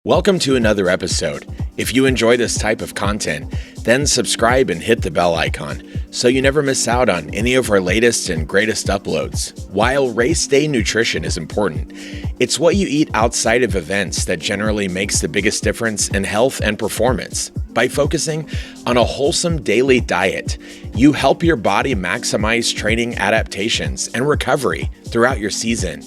Welcome to another episode. If you enjoy this type of content, then subscribe and hit the bell icon so you never miss out on any of our latest and greatest uploads. While race day nutrition is important, it's what you eat outside of events that generally makes the biggest difference in health and performance. By focusing on a wholesome daily diet, you help your body maximize training adaptations and recovery throughout your season.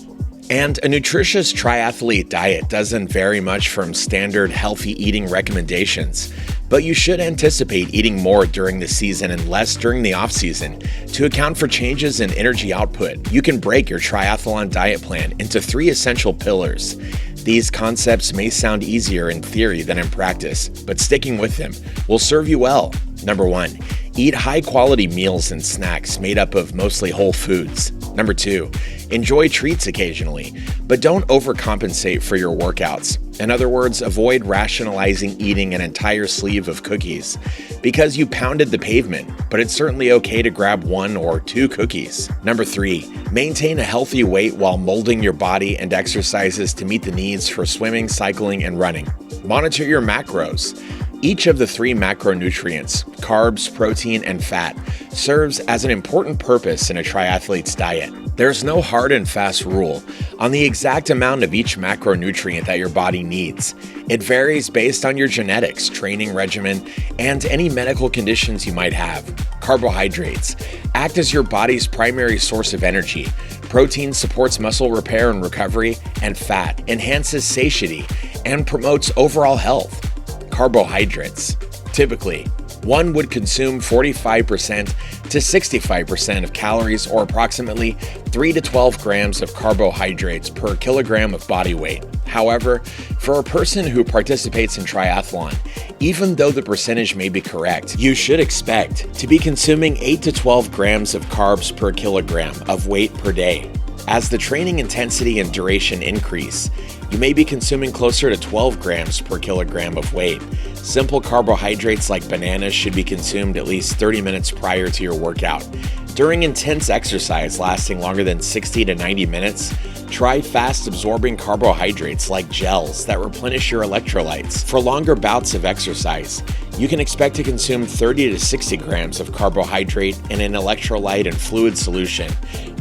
And a nutritious triathlete diet doesn't vary much from standard healthy eating recommendations, but you should anticipate eating more during the season and less during the off-season to account for changes in energy output. You can break your triathlon diet plan into 3 essential pillars. These concepts may sound easier in theory than in practice, but sticking with them will serve you well. Number 1, eat high-quality meals and snacks made up of mostly whole foods. Number 2, enjoy treats occasionally, but don't overcompensate for your workouts. In other words, avoid rationalizing eating an entire sleeve of cookies because you pounded the pavement, but it's certainly okay to grab 1 or 2 cookies. Number 3, maintain a healthy weight while molding your body and exercises to meet the needs for swimming, cycling, and running. Monitor your macros. Each of the 3 macronutrients, carbs, protein, and fat, serves as an important purpose in a triathlete's diet. There's no hard and fast rule on the exact amount of each macronutrient that your body needs. It varies based on your genetics, training regimen, and any medical conditions you might have. Carbohydrates act as your body's primary source of energy. Protein supports muscle repair and recovery, and fat enhances satiety and promotes overall health. Carbohydrates. Typically, one would consume 45% to 65% of calories, or approximately 3 to 12 grams of carbohydrates per kilogram of body weight. However, for a person who participates in triathlon, even though the percentage may be correct, you should expect to be consuming 8 to 12 grams of carbs per kilogram of weight per day. As the training intensity and duration increase, you may be consuming closer to 12 grams per kilogram of weight. Simple carbohydrates like bananas should be consumed at least 30 minutes prior to your workout. During intense exercise lasting longer than 60 to 90 minutes, try fast-absorbing carbohydrates like gels that replenish your electrolytes. For longer bouts of exercise, you can expect to consume 30 to 60 grams of carbohydrate in an electrolyte and fluid solution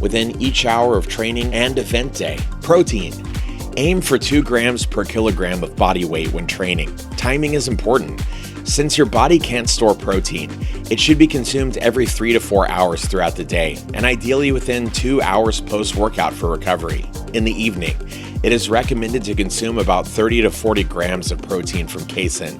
within each hour of training and event day. Protein. Aim for 2 grams per kilogram of body weight when training. Timing is important. Since your body can't store protein, it should be consumed every 3 to 4 hours throughout the day, and ideally within 2 hours post-workout for recovery. In the evening, it is recommended to consume about 30 to 40 grams of protein from casein.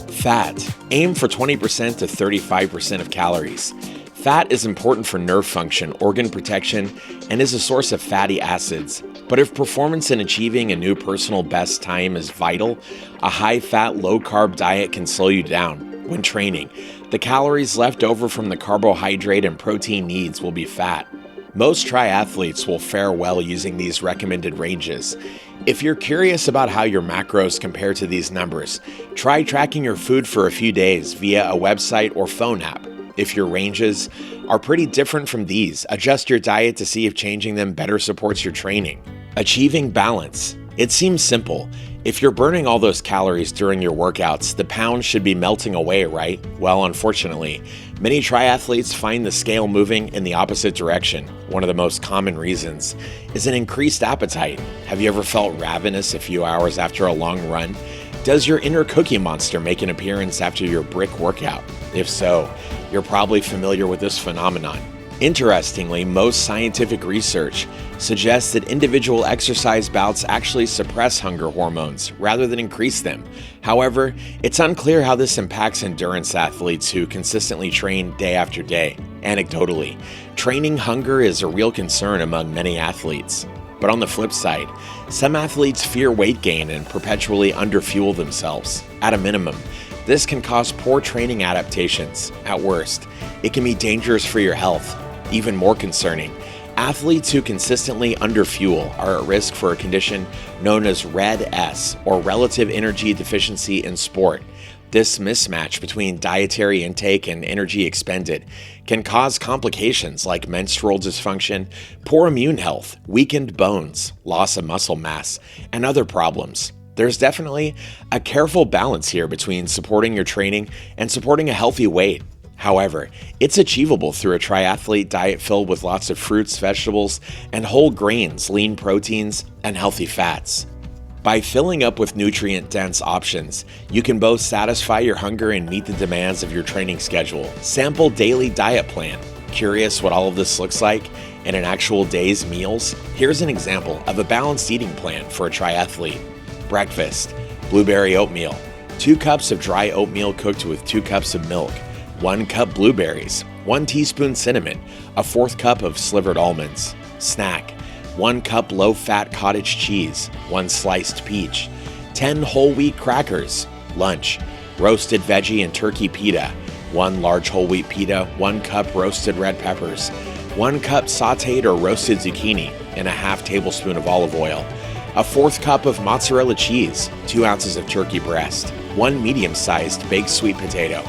Fat. Aim for 20% to 35% of calories. Fat is important for nerve function, organ protection, and is a source of fatty acids. But if performance in achieving a new personal best time is vital, a high-fat, low-carb diet can slow you down. When training, the calories left over from the carbohydrate and protein needs will be fat. Most triathletes will fare well using these recommended ranges. If you're curious about how your macros compare to these numbers, try tracking your food for a few days via a website or phone app. If your ranges are pretty different from these, adjust your diet to see if changing them better supports your training. Achieving balance. It seems simple. If you're burning all those calories during your workouts, the pounds should be melting away, right? Well, unfortunately, many triathletes find the scale moving in the opposite direction. One of the most common reasons is an increased appetite. Have you ever felt ravenous a few hours after a long run? Does your inner cookie monster make an appearance after your brick workout? If so, you're probably familiar with this phenomenon. Interestingly, most scientific research suggests that individual exercise bouts actually suppress hunger hormones rather than increase them. However, it's unclear how this impacts endurance athletes who consistently train day after day. Anecdotally, training hunger is a real concern among many athletes. But on the flip side, some athletes fear weight gain and perpetually underfuel themselves. At a minimum, this can cause poor training adaptations. At worst, it can be dangerous for your health. Even more concerning, athletes who consistently underfuel are at risk for a condition known as RED-S, or relative energy deficiency in sport. This mismatch between dietary intake and energy expended can cause complications like menstrual dysfunction, poor immune health, weakened bones, loss of muscle mass, and other problems. There's definitely a careful balance here between supporting your training and supporting a healthy weight. However, it's achievable through a triathlete diet filled with lots of fruits, vegetables, and whole grains, lean proteins, and healthy fats. By filling up with nutrient-dense options, you can both satisfy your hunger and meet the demands of your training schedule. Sample daily diet plan. Curious what all of this looks like in an actual day's meals? Here's an example of a balanced eating plan for a triathlete. Breakfast: blueberry oatmeal. 2 cups of dry oatmeal cooked with 2 cups of milk. 1 cup blueberries. 1 teaspoon cinnamon. A 1/4 cup of slivered almonds. Snack: 1 cup low-fat cottage cheese, 1 sliced peach, 10 whole wheat crackers. Lunch: roasted veggie and turkey pita, 1 large whole wheat pita, 1 cup roasted red peppers, 1 cup sautéed or roasted zucchini, and a 1/2 tablespoon of olive oil, a 1/4 cup of mozzarella cheese, 2 ounces of turkey breast, 1 medium-sized baked sweet potato,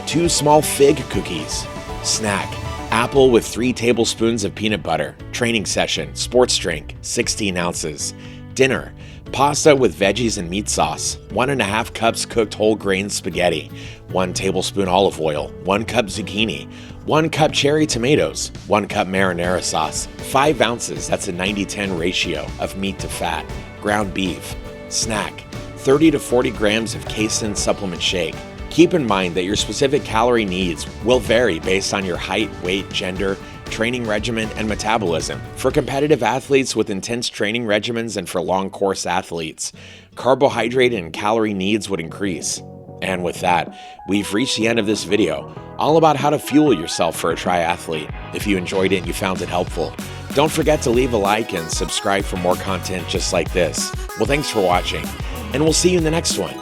2 small fig cookies. Snack: apple with 3 tablespoons of peanut butter. Training session: sports drink, 16 ounces. Dinner: pasta with veggies and meat sauce, 1.5 cups cooked whole grain spaghetti, 1 tablespoon olive oil, 1 cup zucchini, 1 cup cherry tomatoes, 1 cup marinara sauce, 5 ounces, that's a 90-10 ratio, of meat to fat. Ground beef. Snack: 30 to 40 grams of casein supplement shake. Keep in mind that your specific calorie needs will vary based on your height, weight, gender, training regimen, and metabolism. For competitive athletes with intense training regimens and for long course athletes, carbohydrate and calorie needs would increase. And with that, we've reached the end of this video, all about how to fuel yourself for a triathlete. If you enjoyed it and you found it helpful, don't forget to leave a like and subscribe for more content just like this. Well, thanks for watching, and we'll see you in the next one.